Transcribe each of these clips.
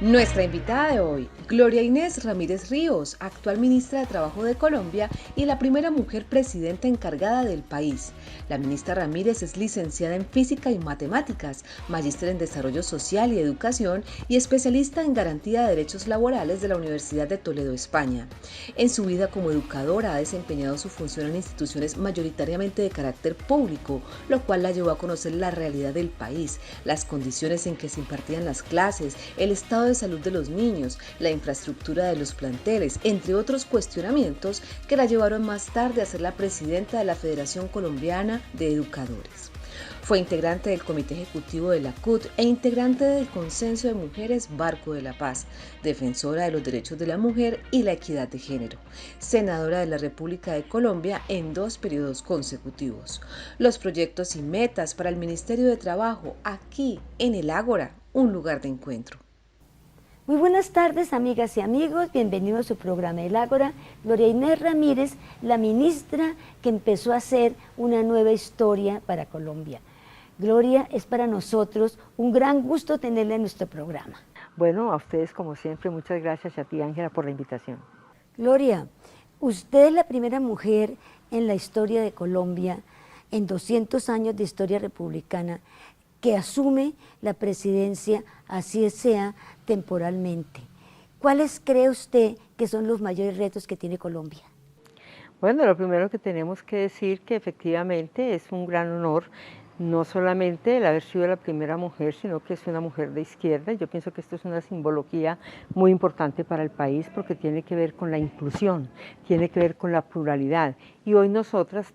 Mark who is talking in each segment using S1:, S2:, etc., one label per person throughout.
S1: Nuestra invitada de hoy, Gloria Inés Ramírez Ríos, actual ministra de Trabajo de Colombia y la primera mujer presidenta encargada del país. La ministra Ramírez es licenciada en Física y Matemáticas, magíster en Desarrollo Social y Educación y especialista en Garantía de Derechos Laborales de la Universidad de Toledo, España. En su vida como educadora ha desempeñado su función en instituciones mayoritariamente de carácter público, lo cual la llevó a conocer la realidad del país, las condiciones en que se impartían las clases, el estado de salud de los niños, la infraestructura de los planteles, entre otros cuestionamientos que la llevaron más tarde a ser la presidenta de la Federación Colombiana de Educadores. Fue integrante del Comité Ejecutivo de la CUT e integrante del Consenso de Mujeres Barco de la Paz, defensora de los derechos de la mujer y la equidad de género, senadora de la República de Colombia en 2 periodos consecutivos. Los proyectos y metas para el Ministerio de Trabajo aquí en el Ágora, un lugar de encuentro.
S2: Muy buenas tardes, amigas y amigos, bienvenidos a su programa El Ágora. Gloria Inés Ramírez, la ministra que empezó a hacer una nueva historia para Colombia. Gloria, es para nosotros un gran gusto tenerla en nuestro programa.
S3: Bueno, a ustedes como siempre, muchas gracias a ti, Ángela, por la invitación.
S2: Gloria, usted es la primera mujer en la historia de Colombia, en 200 años de historia republicana, que asume la presidencia, así sea temporalmente. ¿Cuáles cree usted que son los mayores retos que tiene Colombia?
S3: Bueno, lo primero que tenemos que decir que efectivamente es un gran honor, no solamente el haber sido la primera mujer, sino que es una mujer de izquierda. Yo pienso que esto es una simbología muy importante para el país porque tiene que ver con la inclusión, tiene que ver con la pluralidad. Y hoy nosotras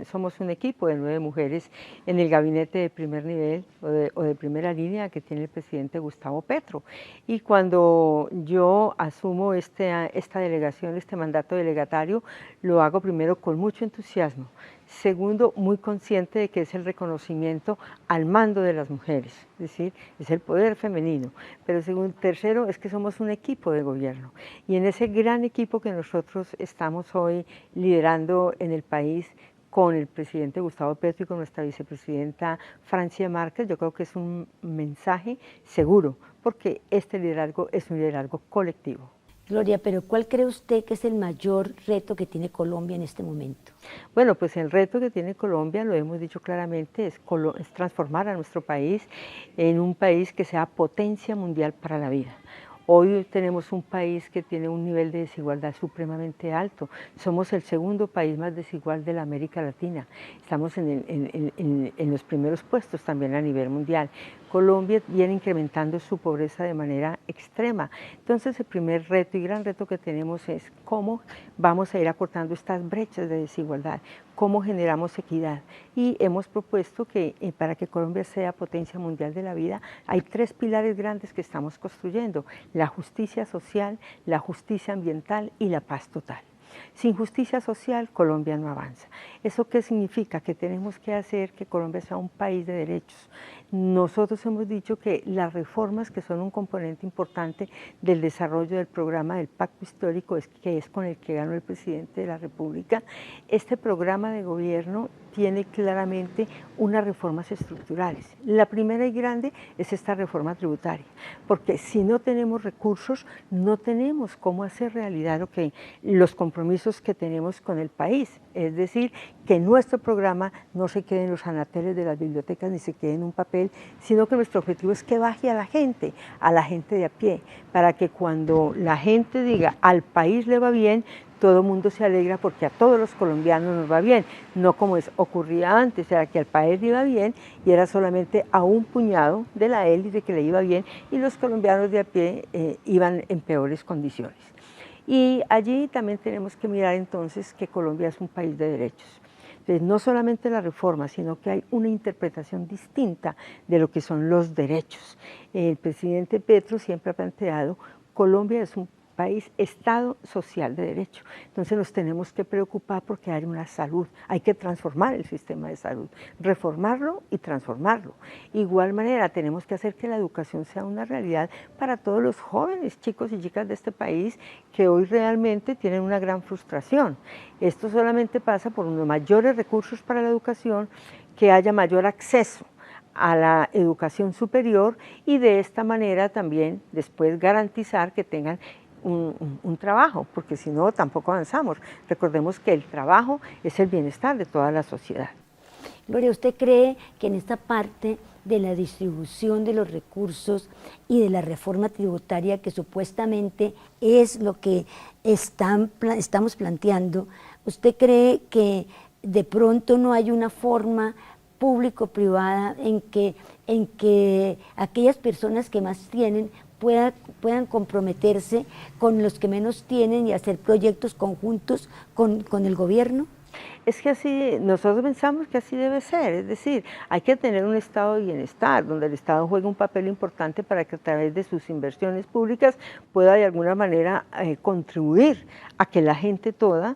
S3: somos un equipo de 9 mujeres en el gabinete de primer nivel o de primera línea que tiene el presidente Gustavo Petro. Y cuando yo asumo esta delegación, este mandato delegatario, lo hago primero con mucho entusiasmo. Segundo, muy consciente de que es el reconocimiento al mando de las mujeres, es decir, es el poder femenino. Pero tercero, es que somos un equipo de gobierno. Y en ese gran equipo que nosotros estamos hoy liderando en el país, con el presidente Gustavo Petro y con nuestra vicepresidenta Francia Márquez, yo creo que es un mensaje seguro, porque este liderazgo es un liderazgo colectivo.
S2: Gloria, pero ¿cuál cree usted que es el mayor reto que tiene Colombia en este momento?
S3: Bueno, pues el reto que tiene Colombia, lo hemos dicho claramente, es transformar a nuestro país en un país que sea potencia mundial para la vida. Hoy tenemos un país que tiene un nivel de desigualdad supremamente alto. Somos el segundo país más desigual de la América Latina. Estamos en los primeros puestos también a nivel mundial. Colombia viene incrementando su pobreza de manera extrema. Entonces, el primer reto y gran reto que tenemos es cómo vamos a ir acortando estas brechas de desigualdad, cómo generamos equidad. Y hemos propuesto que para que Colombia sea potencia mundial de la vida, hay 3 pilares grandes que estamos construyendo: la justicia social, la justicia ambiental y la paz total. Sin justicia social, Colombia no avanza. ¿Eso qué significa? Que tenemos que hacer que Colombia sea un país de derechos. Nosotros hemos dicho que las reformas, que son un componente importante del desarrollo del programa del Pacto Histórico, que es con el que ganó el presidente de la República, este programa de gobierno tiene claramente unas reformas estructurales. La primera y grande es esta reforma tributaria, porque si no tenemos recursos, no tenemos cómo hacer realidad los compromisos que tenemos con el país. Es decir, que nuestro programa no se quede en los anateles de las bibliotecas ni se quede en un papel, sino que nuestro objetivo es que baje a la gente de a pie, para que cuando la gente diga al país le va bien, todo el mundo se alegra porque a todos los colombianos nos va bien, no como ocurría antes, era que al país le iba bien y era solamente a un puñado de la élite que le iba bien y los colombianos de a pie iban en peores condiciones. Y allí también tenemos que mirar entonces que Colombia es un país de derechos. Entonces, no solamente la reforma, sino que hay una interpretación distinta de lo que son los derechos. El presidente Petro siempre ha planteado Colombia es un país, Estado social de derecho. Entonces nos tenemos que preocupar porque hay una salud, hay que transformar el sistema de salud, reformarlo y transformarlo. Igual manera tenemos que hacer que la educación sea una realidad para todos los jóvenes, chicos y chicas de este país que hoy realmente tienen una gran frustración. Esto solamente pasa por unos mayores recursos para la educación, que haya mayor acceso a la educación superior y de esta manera también después garantizar que tengan un trabajo, porque si no tampoco avanzamos. Recordemos que el trabajo es el bienestar de toda la sociedad.
S2: Gloria, ¿usted cree que en esta parte de la distribución de los recursos y de la reforma tributaria, que supuestamente es lo que estamos planteando, usted cree que de pronto no hay una forma público-privada en que aquellas personas que más tienen puedan comprometerse con los que menos tienen y hacer proyectos conjuntos con el gobierno?
S3: Es que así, nosotros pensamos que así debe ser, es decir, hay que tener un estado de bienestar, donde el Estado juega un papel importante para que a través de sus inversiones públicas pueda de alguna manera contribuir a que la gente toda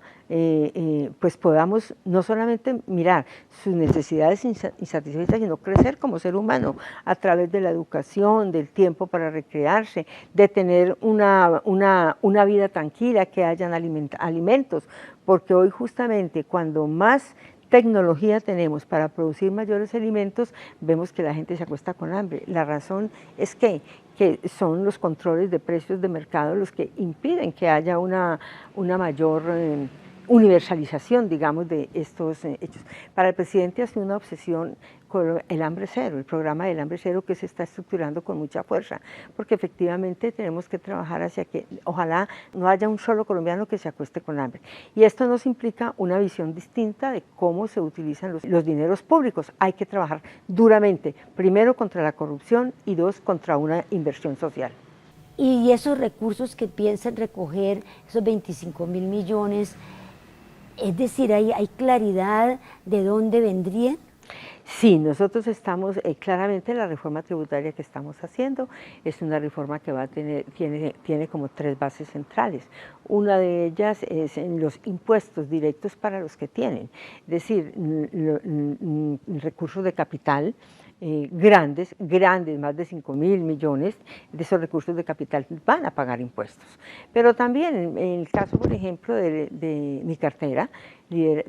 S3: pues podamos no solamente mirar sus necesidades insatisfechas, sino crecer como ser humano a través de la educación, del tiempo para recrearse, de tener una vida tranquila, que hayan alimentos, porque hoy justamente cuando más tecnología tenemos para producir mayores alimentos, vemos que la gente se acuesta con hambre. La razón es que son los controles de precios de mercado los que impiden que haya una mayor universalización, digamos, de estos hechos. Para el presidente ha sido una obsesión con el hambre cero, el programa del hambre cero que se está estructurando con mucha fuerza, porque efectivamente tenemos que trabajar hacia que ojalá no haya un solo colombiano que se acueste con hambre. Y esto nos implica una visión distinta de cómo se utilizan los dineros públicos. Hay que trabajar duramente, primero contra la corrupción y dos, contra una inversión social.
S2: Y esos recursos que piensan recoger, esos 25.000 millones, es decir, ¿hay claridad de dónde vendrían?
S3: Sí, nosotros estamos, claramente la reforma tributaria que estamos haciendo es una reforma que tiene como tres bases centrales. Una de ellas es en los impuestos directos para los que tienen, es decir, recursos de capital, grandes, más de 5.000 millones de esos recursos de capital van a pagar impuestos. Pero también en el caso, por ejemplo, de mi cartera,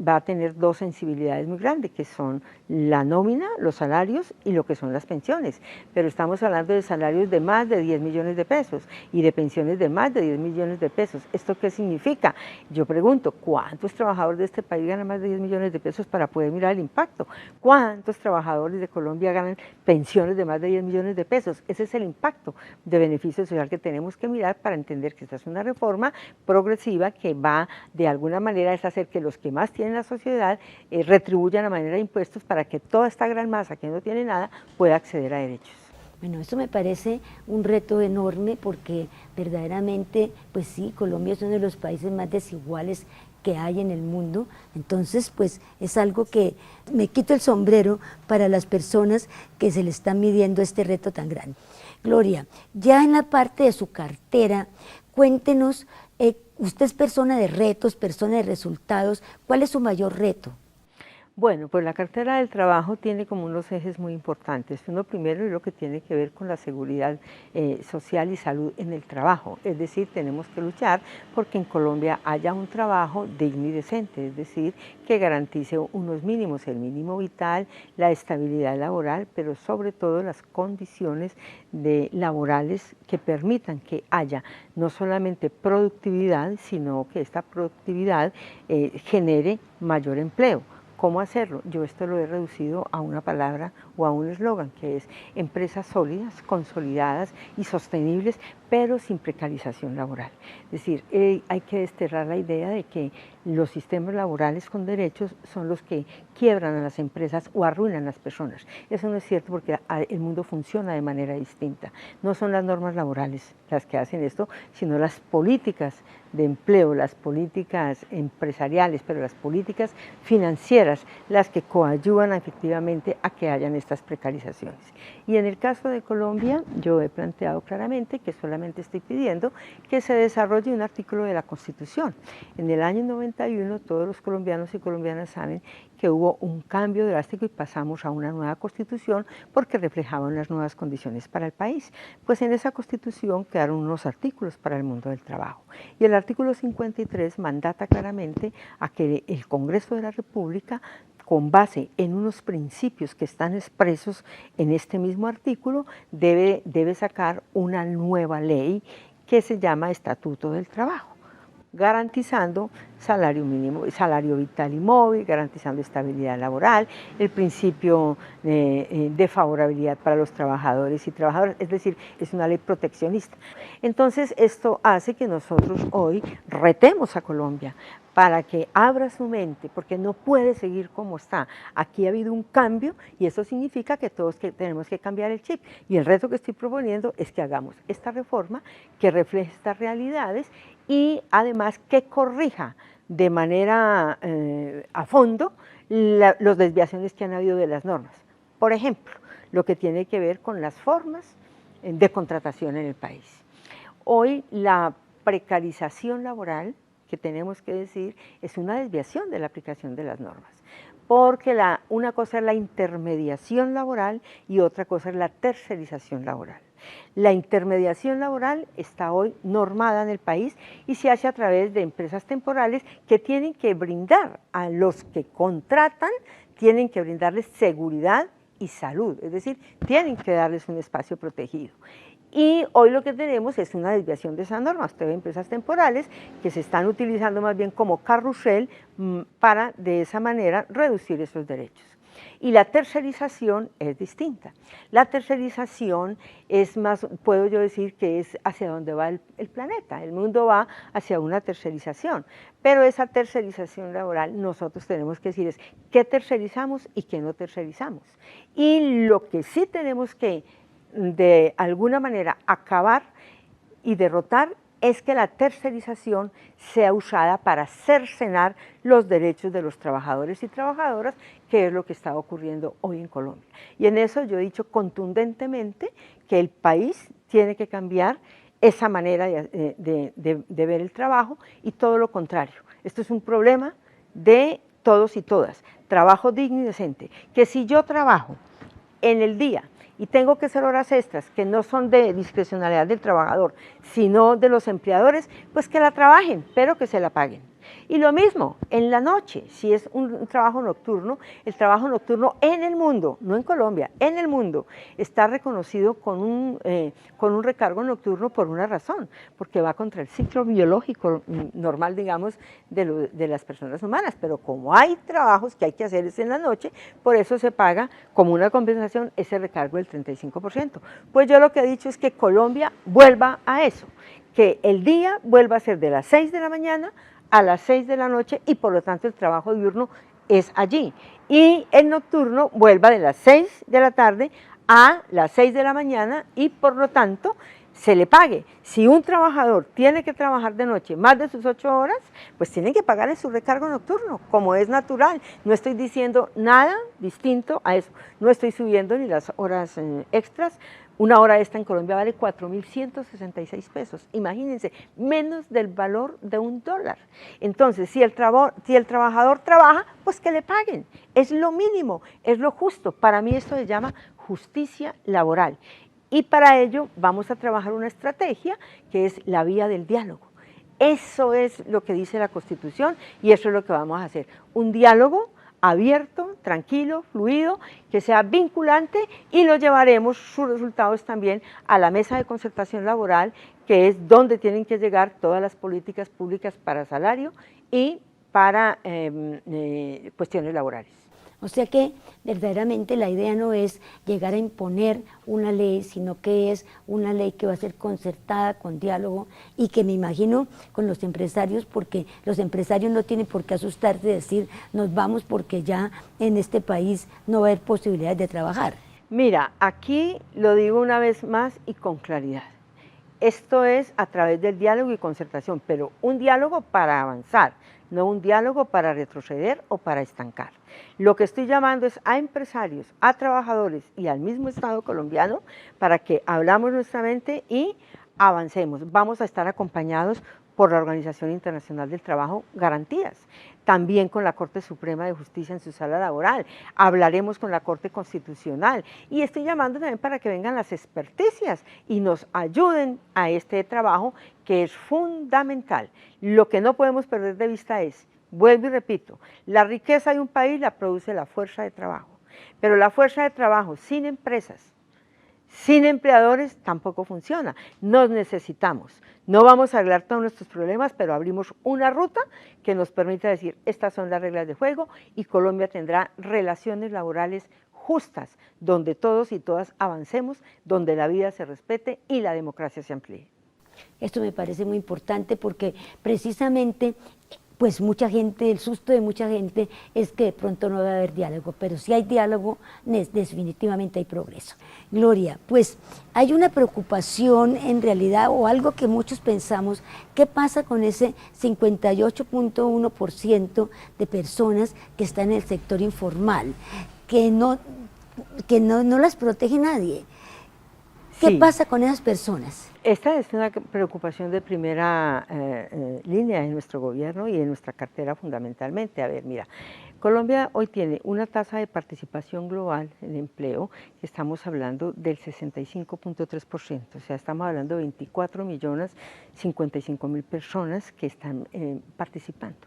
S3: va a tener dos sensibilidades muy grandes, que son la nómina, los salarios y lo que son las pensiones. Pero estamos hablando de salarios de más de 10 millones de pesos y de pensiones de más de 10 millones de pesos. ¿Esto qué significa? Yo pregunto, ¿cuántos trabajadores de este país ganan más de 10 millones de pesos para poder mirar el impacto? ¿Cuántos trabajadores de Colombia ganan pensiones de más de 10 millones de pesos? Ese es el impacto de beneficio social que tenemos que mirar para entender que esta es una reforma progresiva que va de alguna manera a hacer que los que más tienen la sociedad retribuyan a manera de impuestos para que toda esta gran masa que no tiene nada pueda acceder a derechos.
S2: Bueno, eso me parece un reto enorme porque verdaderamente, pues sí, Colombia es uno de los países más desiguales que hay en el mundo, entonces pues es algo que me quito el sombrero para las personas que se le están midiendo este reto tan grande. Gloria, ya en la parte de su cartera, cuéntenos, usted es persona de retos, persona de resultados, ¿cuál es su mayor reto?
S3: Bueno, pues la cartera del trabajo tiene como unos ejes muy importantes. Uno primero es lo que tiene que ver con la seguridad social y salud en el trabajo. Es decir, tenemos que luchar porque en Colombia haya un trabajo digno y decente, es decir, que garantice unos mínimos, el mínimo vital, la estabilidad laboral, pero sobre todo las condiciones laborales que permitan que haya no solamente productividad, sino que esta productividad genere mayor empleo. ¿Cómo hacerlo? Yo esto lo he reducido a una palabra o a un eslogan, que es empresas sólidas, consolidadas y sostenibles, pero sin precarización laboral. Es decir, hay que desterrar la idea de que los sistemas laborales con derechos son los que quiebran a las empresas o arruinan a las personas. Eso no es cierto porque el mundo funciona de manera distinta. No son las normas laborales las que hacen esto, sino las políticas de empleo, las políticas empresariales, pero las políticas financieras, las que coadyuvan efectivamente a que hayan estas precarizaciones. Y en el caso de Colombia, yo he planteado claramente que solamente estoy pidiendo que se desarrolle un artículo de la Constitución. En el año 91 todos los colombianos y colombianas saben que hubo un cambio drástico y pasamos a una nueva Constitución porque reflejaban las nuevas condiciones para el país. Pues en esa Constitución quedaron unos artículos para el mundo del trabajo. Y el artículo 53 mandata claramente a que el Congreso de la República con base en unos principios que están expresos en este mismo artículo, debe sacar una nueva ley que se llama Estatuto del Trabajo, garantizando salario mínimo, salario vital y móvil, garantizando estabilidad laboral, el principio de favorabilidad para los trabajadores y trabajadoras, es decir, es una ley proteccionista. Entonces, esto hace que nosotros hoy retemos a Colombia para que abra su mente, porque no puede seguir como está. Aquí ha habido un cambio y eso significa que todos tenemos que cambiar el chip. Y el reto que estoy proponiendo es que hagamos esta reforma que refleje estas realidades y además que corrija de manera a fondo las desviaciones que han habido de las normas. Por ejemplo, lo que tiene que ver con las formas de contratación en el país. Hoy la precarización laboral, que tenemos que decir, es una desviación de la aplicación de las normas, porque una cosa es la intermediación laboral y otra cosa es la tercerización laboral. La intermediación laboral está hoy normada en el país y se hace a través de empresas temporales que tienen que brindar a los que contratan, tienen que brindarles seguridad y salud, es decir, tienen que darles un espacio protegido. Y hoy lo que tenemos es una desviación de esa norma. Usted ve empresas temporales que se están utilizando más bien como carrusel para de esa manera reducir esos derechos. Y la tercerización es distinta. La tercerización es más, puedo yo decir que es hacia donde va el planeta. El mundo va hacia una tercerización. Pero esa tercerización laboral nosotros tenemos que decir es qué tercerizamos y qué no tercerizamos. Y lo que sí tenemos que de alguna manera acabar y derrotar es que la tercerización sea usada para cercenar los derechos de los trabajadores y trabajadoras, que es lo que está ocurriendo hoy en Colombia. Y en eso yo he dicho contundentemente que el país tiene que cambiar esa manera de ver el trabajo y todo lo contrario. Esto es un problema de todos y todas, trabajo digno y decente, que si yo trabajo en el día y tengo que hacer horas extras que no son de discrecionalidad del trabajador, sino de los empleadores, pues que la trabajen, pero que se la paguen. Y lo mismo en la noche, si es un trabajo nocturno, el trabajo nocturno en el mundo, no en Colombia, en el mundo, está reconocido con un recargo nocturno por una razón, porque va contra el ciclo biológico normal, digamos, de las personas humanas, pero como hay trabajos que hay que hacer en la noche, por eso se paga como una compensación ese recargo del 35%. Pues yo lo que he dicho es que Colombia vuelva a eso, que el día vuelva a ser de las 6 de la mañana a las 6 de la noche y por lo tanto el trabajo diurno es allí. Y el nocturno vuelva de las 6 de la tarde a las 6 de la mañana y por lo tanto se le pague. Si un trabajador tiene que trabajar de noche más de sus 8 horas, pues tienen que pagarle su recargo nocturno, como es natural. No estoy diciendo nada distinto a eso. No estoy subiendo ni las horas extras. Una hora extra en Colombia vale 4.166 pesos, imagínense, menos del valor de $1. Entonces, si el trabajador trabaja, pues que le paguen, es lo mínimo, es lo justo. Para mí esto se llama justicia laboral. Y para ello vamos a trabajar una estrategia que es la vía del diálogo. Eso es lo que dice la Constitución y eso es lo que vamos a hacer, un diálogo abierto, tranquilo, fluido, que sea vinculante y lo llevaremos sus resultados también a la mesa de concertación laboral, que es donde tienen que llegar todas las políticas públicas para salario y para cuestiones laborales.
S2: O sea que verdaderamente la idea no es llegar a imponer una ley, sino que es una ley que va a ser concertada, con diálogo, y que me imagino con los empresarios, porque los empresarios no tienen por qué asustarse de decir nos vamos porque ya en este país no va a haber posibilidades de trabajar.
S3: Mira, aquí lo digo una vez más y con claridad. Esto es a través del diálogo y concertación, pero un diálogo para avanzar, no un diálogo para retroceder o para estancar. Lo que estoy llamando es a empresarios, a trabajadores y al mismo Estado colombiano para que hablamos nuestra mente y avancemos. Vamos a estar acompañados por la Organización Internacional del Trabajo, garantías. También con la Corte Suprema de Justicia en su sala laboral. Hablaremos con la Corte Constitucional. Y estoy llamando también para que vengan las experticias y nos ayuden a este trabajo que es fundamental. Lo que no podemos perder de vista es vuelvo y repito, la riqueza de un país la produce la fuerza de trabajo, pero la fuerza de trabajo sin empresas, sin empleadores tampoco funciona. Nos necesitamos. No vamos a arreglar todos nuestros problemas, pero abrimos una ruta que nos permite decir, estas son las reglas de juego y Colombia tendrá relaciones laborales justas, donde todos y todas avancemos, donde la vida se respete y la democracia se amplíe.
S2: Esto me parece muy importante porque precisamente pues mucha gente, el susto de mucha gente es que de pronto no va a haber diálogo, pero si hay diálogo, definitivamente hay progreso. Gloria, pues hay una preocupación en realidad, o algo que muchos pensamos, ¿qué pasa con ese 58.1% de personas que están en el sector informal, que no las protege nadie? ¿Qué pasa con esas personas?
S3: Esta es una preocupación de primera línea en nuestro gobierno y en nuestra cartera fundamentalmente. A ver, mira, Colombia hoy tiene una tasa de participación global en empleo, que estamos hablando del 65.3%, o sea, estamos hablando de 24.055.000 personas que están participando.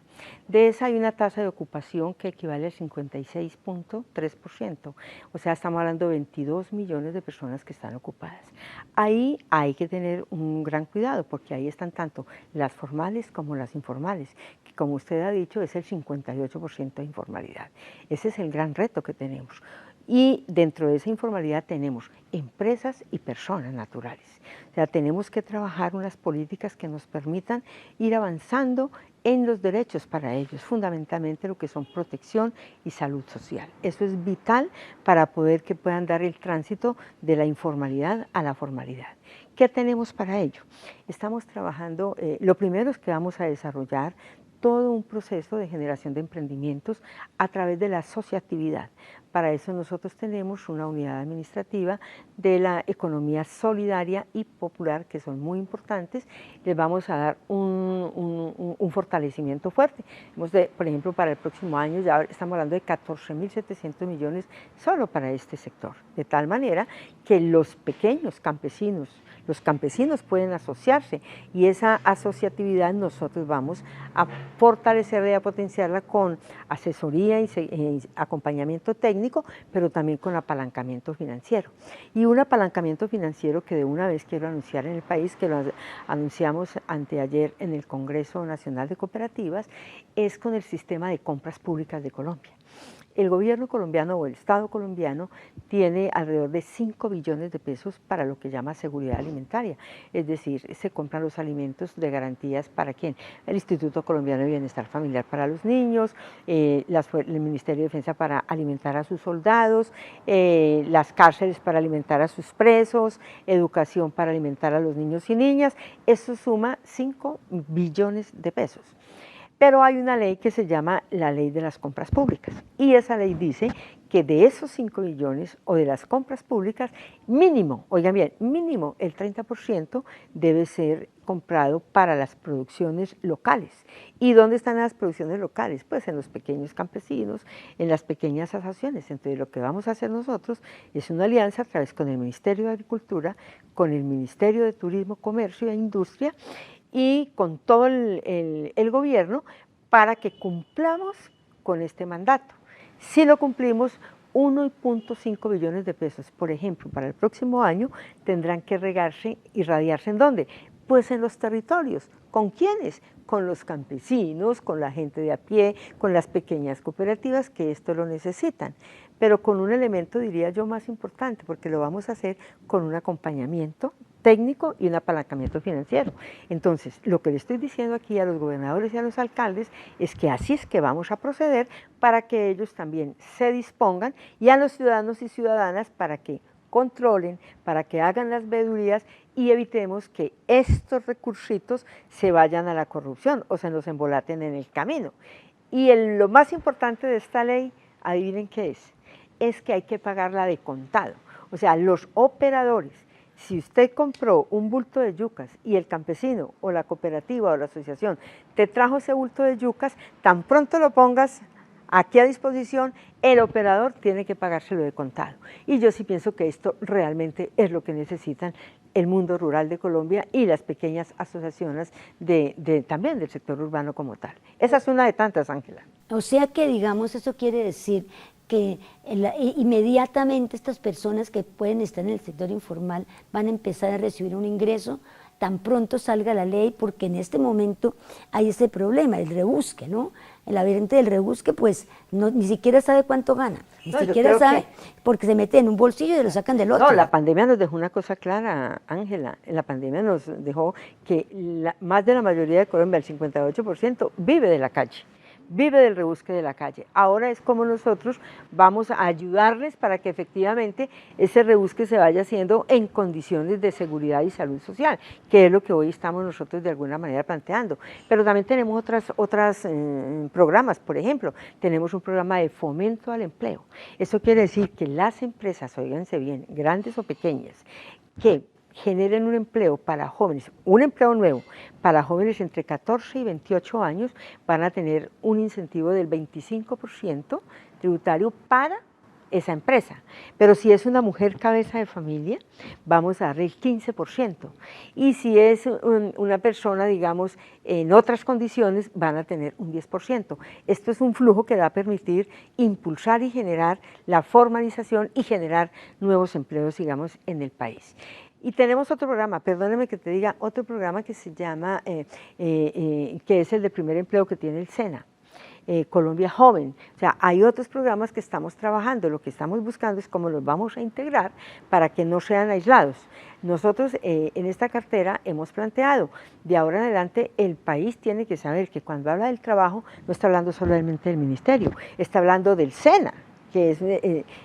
S3: De esa hay una tasa de ocupación que equivale al 56.3%, o sea, estamos hablando de 22 millones de personas que están ocupadas. Ahí hay que tener un gran cuidado, porque ahí están tanto las formales como las informales, que como usted ha dicho es el 58% de informalidad. Ese es el gran reto que tenemos. Y dentro de esa informalidad tenemos empresas y personas naturales. O sea, tenemos que trabajar unas políticas que nos permitan ir avanzando en los derechos para ellos, fundamentalmente lo que son protección y salud social. Eso es vital para poder que puedan dar el tránsito de la informalidad a la formalidad. ¿Qué tenemos para ello? Estamos trabajando, lo primero es que vamos a desarrollar todo un proceso de generación de emprendimientos a través de la asociatividad. Para eso nosotros tenemos una unidad administrativa de la economía solidaria y popular, que son muy importantes. Les vamos a dar un fortalecimiento fuerte. Por ejemplo, para el próximo año ya estamos hablando de 14.700 millones solo para este sector, de tal manera que los pequeños campesinos, los campesinos pueden asociarse y esa asociatividad nosotros vamos a fortalecerla y a potenciarla con asesoría y acompañamiento técnico, pero también con apalancamiento financiero. Y un apalancamiento financiero que de una vez quiero anunciar en el país, que lo anunciamos anteayer en el Congreso Nacional de Cooperativas, es con el sistema de compras públicas de Colombia. El gobierno colombiano o el Estado colombiano tiene alrededor de 5 billones de pesos para lo que llama seguridad alimentaria, es decir, se compran los alimentos de garantías para ¿quién? El Instituto Colombiano de Bienestar Familiar para los niños, el Ministerio de Defensa para alimentar a sus soldados, las cárceles para alimentar a sus presos, educación para alimentar a los niños y niñas. Eso suma 5 billones de pesos. Pero hay una ley que se llama la ley de las compras públicas y esa ley dice que de esos 5 billones o de las compras públicas, mínimo, oigan bien, mínimo el 30% debe ser comprado para las producciones locales. ¿Y dónde están las producciones locales? Pues en los pequeños campesinos, en las pequeñas asociaciones. Entonces lo que vamos a hacer nosotros es una alianza a través con el Ministerio de Agricultura, con el Ministerio de Turismo, Comercio e Industria, y con todo el gobierno para que cumplamos con este mandato. Si lo cumplimos, 1.5 billones de pesos, por ejemplo, para el próximo año tendrán que irradiarse ¿en dónde? Pues en los territorios. ¿Con quiénes? Con los campesinos, con la gente de a pie, con las pequeñas cooperativas que esto lo necesitan. Pero con un elemento, diría yo, más importante, porque lo vamos a hacer con un acompañamiento técnico y un apalancamiento financiero. Entonces, lo que le estoy diciendo aquí a los gobernadores y a los alcaldes es que así es que vamos a proceder para que ellos también se dispongan y a los ciudadanos y ciudadanas para que controlen, para que hagan las veedurías y evitemos que estos recursitos se vayan a la corrupción o se nos embolaten en el camino. Y lo más importante de esta ley, adivinen qué es que hay que pagarla de contado. O sea, los operadores, si usted compró un bulto de yucas y el campesino o la cooperativa o la asociación te trajo ese bulto de yucas, tan pronto lo pongas aquí a disposición, el operador tiene que pagárselo de contado. Y yo sí pienso que esto realmente es lo que necesitan el mundo rural de Colombia y las pequeñas asociaciones también del sector urbano como tal. Esa es una de tantas, Ángela.
S2: O sea que, digamos, eso quiere decir que inmediatamente estas personas que pueden estar en el sector informal van a empezar a recibir un ingreso tan pronto salga la ley, porque en este momento hay ese problema, el rebusque, ¿no? El adherente del rebusque, pues, ni siquiera sabe cuánto gana, ni siquiera sabe, porque se mete en un bolsillo y lo sacan del otro.
S3: No, la pandemia nos dejó una cosa clara, Ángela, la pandemia nos dejó que más de la mayoría de Colombia, el 58%, vive de la calle. Vive del rebusque de la calle. Ahora es como nosotros vamos a ayudarles para que efectivamente ese rebusque se vaya haciendo en condiciones de seguridad y salud social, que es lo que hoy estamos nosotros de alguna manera planteando. Pero también tenemos otros programas, por ejemplo, tenemos un programa de fomento al empleo. Eso quiere decir que las empresas, óiganse bien, grandes o pequeñas, que generen un empleo para jóvenes, un empleo nuevo para jóvenes entre 14 y 28 años, van a tener un incentivo del 25% tributario para esa empresa. Pero si es una mujer cabeza de familia, vamos a darle el 15%. Y si es una persona, digamos, en otras condiciones, van a tener un 10%. Esto es un flujo que va a permitir impulsar y generar la formalización y generar nuevos empleos, digamos, en el país. Y tenemos otro programa, perdóneme que te diga, otro programa que se llama, que es el de primer empleo que tiene el SENA, Colombia Joven. O sea, hay otros programas que estamos trabajando, lo que estamos buscando es cómo los vamos a integrar para que no sean aislados. Nosotros en esta cartera hemos planteado, de ahora en adelante el país tiene que saber que cuando habla del trabajo no está hablando solamente del ministerio, está hablando del SENA, que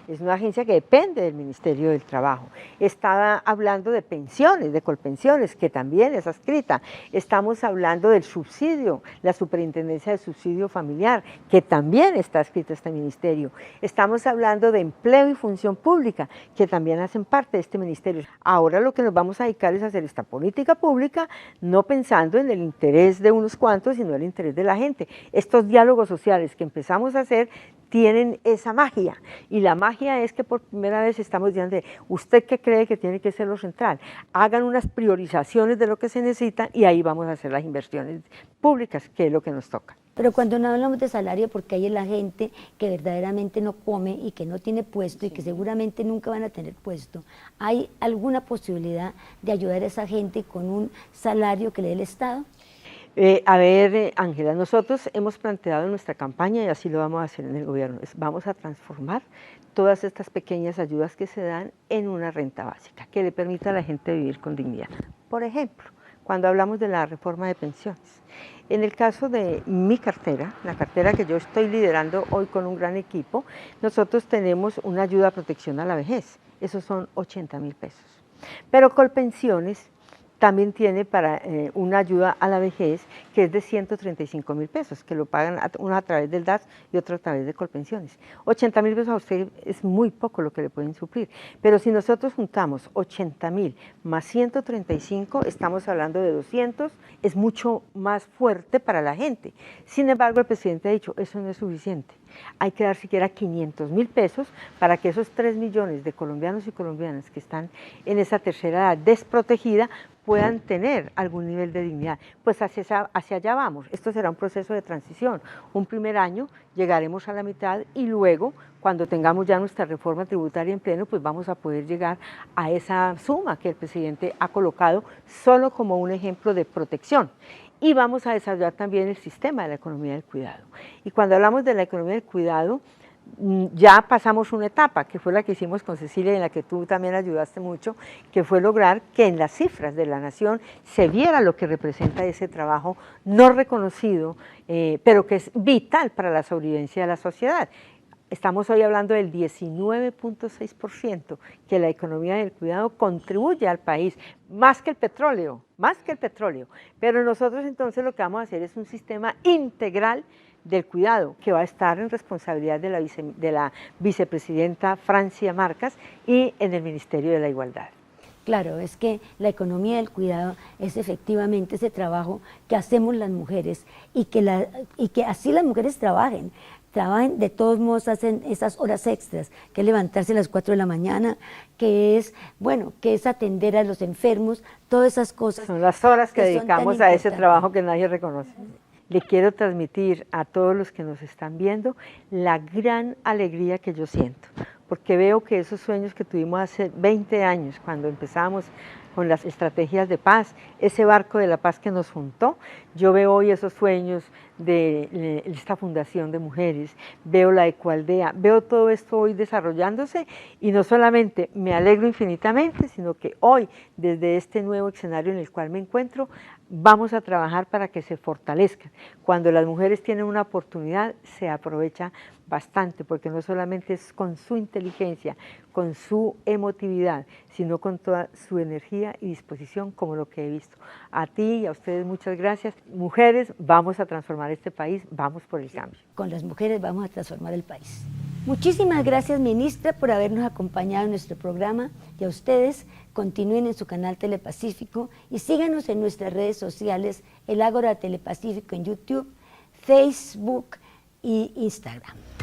S3: es una agencia que depende del Ministerio del Trabajo. Estaba hablando de pensiones, de Colpensiones, que también es adscrita. Estamos hablando del subsidio, la Superintendencia de Subsidio Familiar, que también está adscrita a este ministerio. Estamos hablando de empleo y función pública, que también hacen parte de este ministerio. Ahora lo que nos vamos a dedicar es a hacer esta política pública, no pensando en el interés de unos cuantos, sino el interés de la gente. Estos diálogos sociales que empezamos a hacer tienen esa magia, y la magia es que por primera vez estamos diciendo, ¿usted qué cree que tiene que ser lo central? Hagan unas priorizaciones de lo que se necesita y ahí vamos a hacer las inversiones públicas, que es lo que nos toca.
S2: Pero cuando no hablamos de salario, porque hay la gente que verdaderamente no come y que no tiene puesto y que seguramente nunca van a tener puesto, ¿hay alguna posibilidad de ayudar a esa gente con un salario que le dé el Estado?
S3: Ángela, nosotros hemos planteado en nuestra campaña, y así lo vamos a hacer en el gobierno, vamos a transformar todas estas pequeñas ayudas que se dan en una renta básica, que le permita a la gente vivir con dignidad. Por ejemplo, cuando hablamos de la reforma de pensiones, en el caso de mi cartera, la cartera que yo estoy liderando hoy con un gran equipo, nosotros tenemos una ayuda a protección a la vejez, esos son 80.000 pesos. Pero Colpensiones también tiene para una ayuda a la vejez que es de 135.000 pesos, que lo pagan uno a través del DAS y otro a través de Colpensiones. 80.000 pesos a usted es muy poco lo que le pueden suplir, pero si nosotros juntamos 80.000 más 135, estamos hablando de 200, es mucho más fuerte para la gente. Sin embargo, el presidente ha dicho, eso no es suficiente. Hay que dar siquiera 500.000 pesos para que esos 3 millones de colombianos y colombianas que están en esa tercera edad desprotegida puedan tener algún nivel de dignidad. Pues hacia allá vamos. Esto será un proceso de transición. Un primer año llegaremos a la mitad y luego, cuando tengamos ya nuestra reforma tributaria en pleno, pues vamos a poder llegar a esa suma que el presidente ha colocado solo como un ejemplo de protección. Y vamos a desarrollar también el sistema de la economía del cuidado. Y cuando hablamos de la economía del cuidado, ya pasamos una etapa, que fue la que hicimos con Cecilia y en la que tú también ayudaste mucho, que fue lograr que en las cifras de la nación se viera lo que representa ese trabajo no reconocido, pero que es vital para la sobrevivencia de la sociedad. Estamos hoy hablando del 19.6% que la economía del cuidado contribuye al país, más que el petróleo, pero nosotros entonces lo que vamos a hacer es un sistema integral del cuidado, que va a estar en responsabilidad de la vicepresidenta Francia Marcas y en el Ministerio de la Igualdad.
S2: Claro, es que la economía del cuidado es efectivamente ese trabajo que hacemos las mujeres y que así las mujeres trabajen. trabajen, de todos modos hacen esas horas extras, que es levantarse a las 4 de la mañana, que es, bueno, que es atender a los enfermos, todas esas cosas.
S3: Son las horas que dedicamos a ese
S2: importantes.
S3: trabajo que nadie reconoce. Le quiero transmitir a todos los que nos están viendo la gran alegría que yo siento, porque veo que esos sueños que tuvimos hace 20 años, cuando empezamos con las estrategias de paz, ese barco de la paz que nos juntó, yo veo hoy esos sueños de esta fundación de mujeres, veo la Ecualdea, veo todo esto hoy desarrollándose y no solamente me alegro infinitamente, sino que hoy, desde este nuevo escenario en el cual me encuentro, vamos a trabajar para que se fortalezcan. Cuando las mujeres tienen una oportunidad, se aprovecha bastante, porque no solamente es con su inteligencia, con su emotividad, sino con toda su energía y disposición, como lo que he visto. A ti y a ustedes muchas gracias. Mujeres, vamos a transformar este país, vamos por el cambio.
S2: Con las mujeres vamos a transformar el país. Muchísimas gracias, ministra, por habernos acompañado en nuestro programa, y a ustedes continúen en su canal Telepacífico y síganos en nuestras redes sociales, el Ágora Telepacífico en YouTube, Facebook e Instagram.